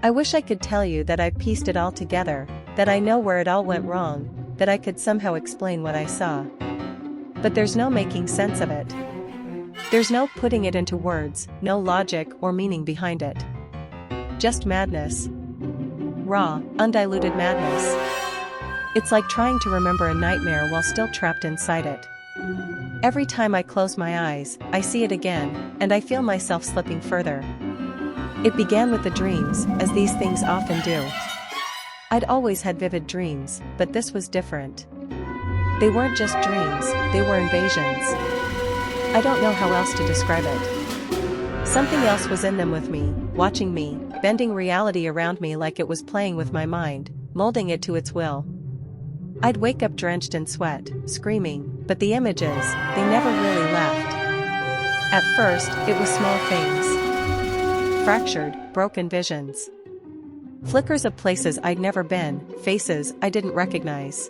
I wish I could tell you that I pieced it all together, that I know where it all went wrong, that I could somehow explain what I saw. But there's no making sense of it. There's no putting it into words, no logic or meaning behind it. Just madness. Raw, undiluted madness. It's like trying to remember a nightmare while still trapped inside it. Every time I close my eyes, I see it again, and I feel myself slipping further. It began with the dreams, as these things often do. I'd always had vivid dreams, but this was different. They weren't just dreams, they were invasions. I don't know how else to describe it. Something else was in them with me, watching me, bending reality around me like it was playing with my mind, molding it to its will. I'd wake up drenched in sweat, screaming, but the images, they never really left. At first, it was small things. Fractured, broken visions. Flickers of places I'd never been, faces I didn't recognize.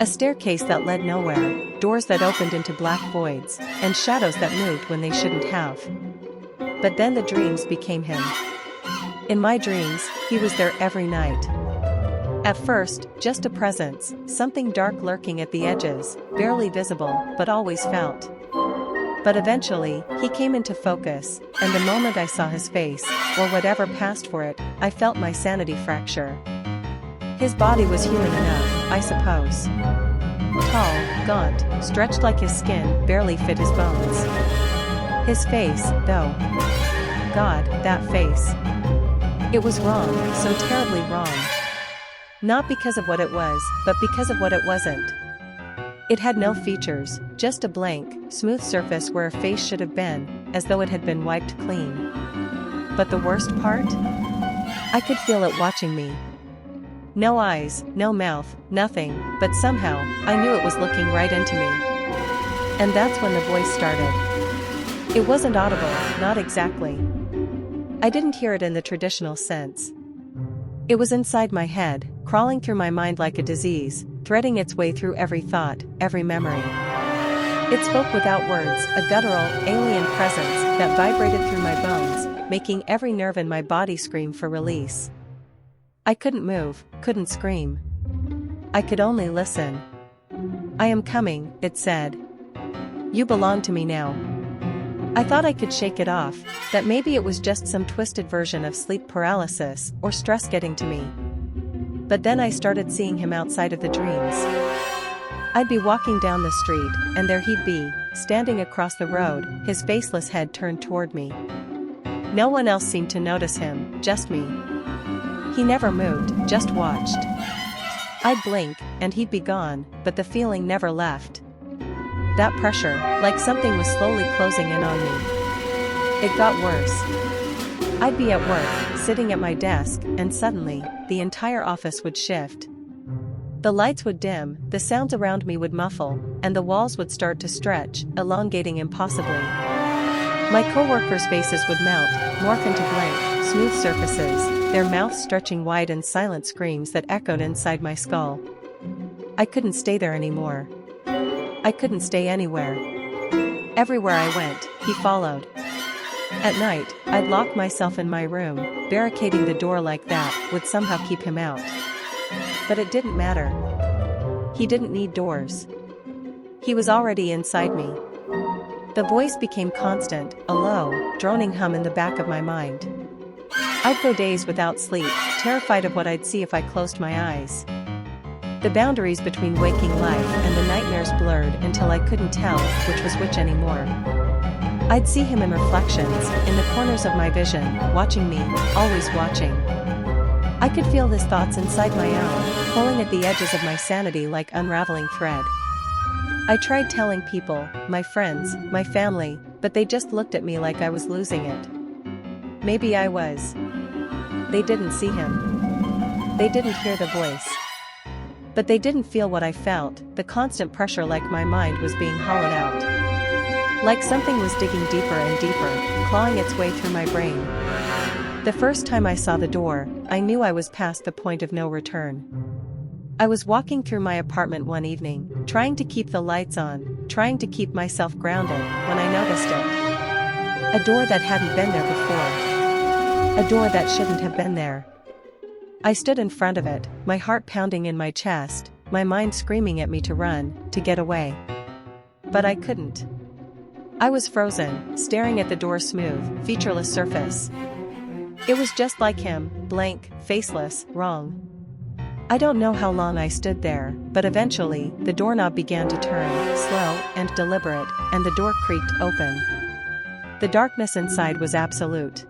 A staircase that led nowhere, doors that opened into black voids, and shadows that moved when they shouldn't have. But then the dreams became him. In my dreams, he was there every night. At first, just a presence, something dark lurking at the edges, barely visible, but always felt. But eventually, he came into focus, and the moment I saw his face, or whatever passed for it, I felt my sanity fracture. His body was human enough, I suppose. Tall, gaunt, stretched like his skin barely fit his bones. His face, though. God, that face. It was wrong, so terribly wrong. Not because of what it was, but because of what it wasn't. It had no features, just a blank, smooth surface where a face should have been, as though it had been wiped clean. But the worst part? I could feel it watching me. No eyes, no mouth, nothing, but somehow, I knew it was looking right into me. And that's when the voice started. It wasn't audible, not exactly. I didn't hear it in the traditional sense. It was inside my head, crawling through my mind like a disease, threading its way through every thought, every memory. It spoke without words, a guttural, alien presence that vibrated through my bones, making every nerve in my body scream for release. I couldn't move, couldn't scream. I could only listen. I am coming, it said. You belong to me now. I thought I could shake it off, that maybe it was just some twisted version of sleep paralysis or stress getting to me. But then I started seeing him outside of the dreams. I'd be walking down the street, and there he'd be, standing across the road, his faceless head turned toward me. No one else seemed to notice him, just me. He never moved, just watched. I'd blink, and he'd be gone, but the feeling never left. That pressure, like something was slowly closing in on me. It got worse. I'd be at work, sitting at my desk, and suddenly, the entire office would shift. The lights would dim, the sounds around me would muffle, and the walls would start to stretch, elongating impossibly. My coworkers' faces would melt, morph into blank, smooth surfaces, their mouths stretching wide in silent screams that echoed inside my skull. I couldn't stay there anymore. I couldn't stay anywhere. Everywhere I went, he followed. At night, I'd lock myself in my room, barricading the door like that would somehow keep him out. But it didn't matter. He didn't need doors. He was already inside me. The voice became constant, a low, droning hum in the back of my mind. I'd go days without sleep, terrified of what I'd see if I closed my eyes. The boundaries between waking life and the nightmares blurred until I couldn't tell which was which anymore. I'd see him in reflections, in the corners of my vision, watching me, always watching. I could feel his thoughts inside my own, pulling at the edges of my sanity like unraveling thread. I tried telling people, my friends, my family, but they just looked at me like I was losing it. Maybe I was. They didn't see him. They didn't hear the voice. But they didn't feel what I felt, the constant pressure like my mind was being hollowed out. Like something was digging deeper and deeper, clawing its way through my brain. The first time I saw the door, I knew I was past the point of no return. I was walking through my apartment one evening, trying to keep the lights on, trying to keep myself grounded, when I noticed it. A door that hadn't been there before. A door that shouldn't have been there. I stood in front of it, my heart pounding in my chest, my mind screaming at me to run, to get away. But I couldn't. I was frozen, staring at the door's smooth, featureless surface. It was just like him, blank, faceless, wrong. I don't know how long I stood there, but eventually, the doorknob began to turn, slow and deliberate, and the door creaked open. The darkness inside was absolute.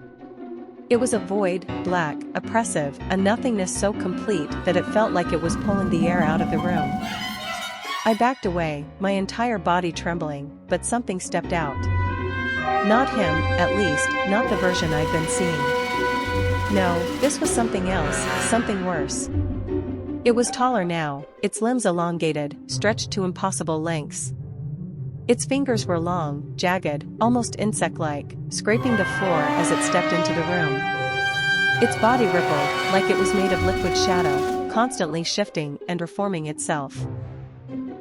It was a void, black, oppressive, a nothingness so complete that it felt like it was pulling the air out of the room. I backed away, my entire body trembling, but something stepped out. Not him, at least, not the version I'd been seeing. No, this was something else, something worse. It was taller now, its limbs elongated, stretched to impossible lengths. Its fingers were long, jagged, almost insect-like, scraping the floor as it stepped into the room. Its body rippled, like it was made of liquid shadow, constantly shifting and reforming itself.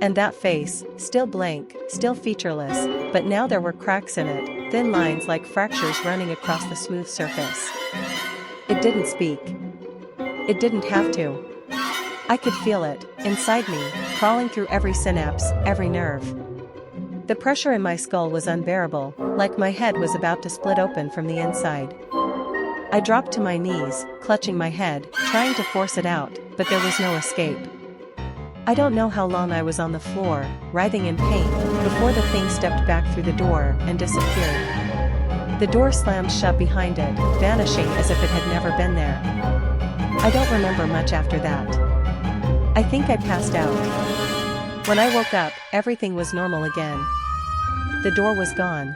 And that face, still blank, still featureless, but now there were cracks in it, thin lines like fractures running across the smooth surface. It didn't speak. It didn't have to. I could feel it, inside me, crawling through every synapse, every nerve. The pressure in my skull was unbearable, like my head was about to split open from the inside. I dropped to my knees, clutching my head, trying to force it out, but there was no escape. I don't know how long I was on the floor, writhing in pain, before the thing stepped back through the door and disappeared. The door slammed shut behind it, vanishing as if it had never been there. I don't remember much after that. I think I passed out. When I woke up, everything was normal again. The door was gone.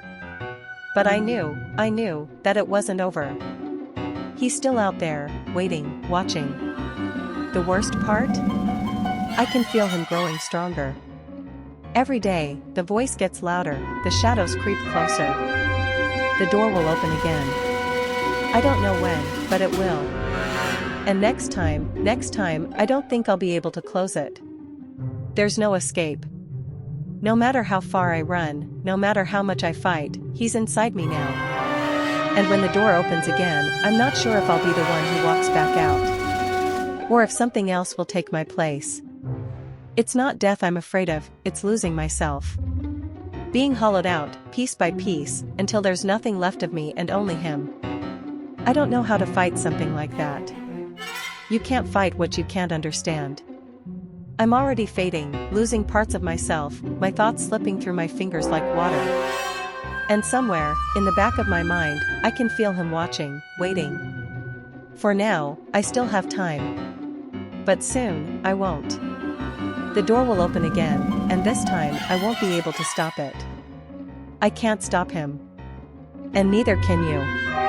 But I knew, that it wasn't over. He's still out there, waiting, watching. The worst part? I can feel him growing stronger. Every day, the voice gets louder, the shadows creep closer. The door will open again. I don't know when, but it will. And next time, I don't think I'll be able to close it. There's no escape. No matter how far I run, no matter how much I fight, he's inside me now. And when the door opens again, I'm not sure if I'll be the one who walks back out. Or if something else will take my place. It's not death I'm afraid of, it's losing myself. Being hollowed out, piece by piece, until there's nothing left of me and only him. I don't know how to fight something like that. You can't fight what you can't understand. I'm already fading, losing parts of myself, my thoughts slipping through my fingers like water. And somewhere, in the back of my mind, I can feel him watching, waiting. For now, I still have time. But soon, I won't. The door will open again, and this time, I won't be able to stop it. I can't stop him. And neither can you.